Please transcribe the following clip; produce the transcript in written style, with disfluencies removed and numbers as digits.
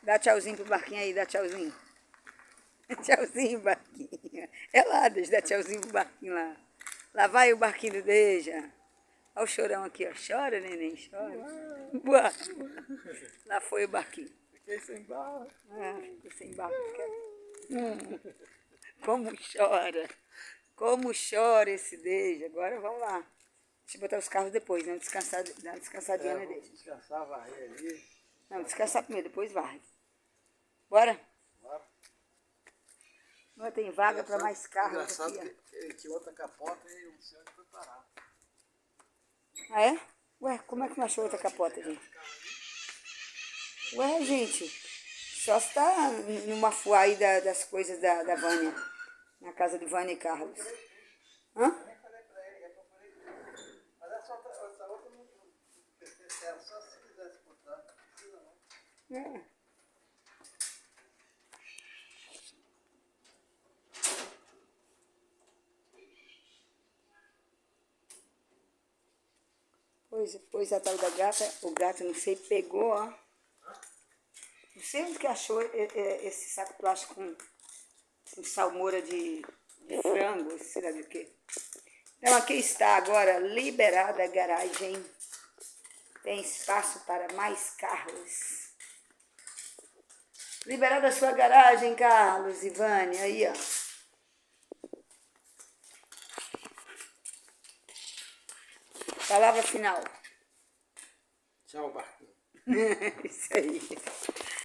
Dá tchauzinho pro barquinho aí, dá tchauzinho. Tchauzinho, barquinho. É lá, Deja, dá tchauzinho pro barquinho lá. Lá vai o barquinho do Deja. Olha o chorão aqui, ó. Chora, neném, chora. Boa. Lá foi o barquinho. Fiquei sem barra. Ficou sem barco. Como chora. Como chora esse Deja. Agora vamos lá. Deixa eu botar os carros depois, né? Descansar, dar uma descansadinha, né, Deja? Descansar, varrer ali. Não, descansar primeiro, depois varre. Bora? Bora. Não tem vaga para mais carros Engraçado aqui, que outra capota e o senhor foi parar. ó. Ah, é? Ué, como é que não achou outra capota, gente? Ué, gente, só se tá numa fuá aí das coisas da Vânia. Na casa de Vânia e Carlos. Hã? Mas essa outra não precisa, só se quisesse botar, não precisa não. É. Pois a tal da gata, o gato, não sei, pegou, ó. Não sei onde que achou esse saco plástico com salmoura de frango, sei lá do que. Então aqui está agora liberada a garagem. Tem espaço para mais carros. Liberada a sua garagem, Carlos e Vânia, aí, ó. Palavra final. Tchau, barquinho. Isso aí.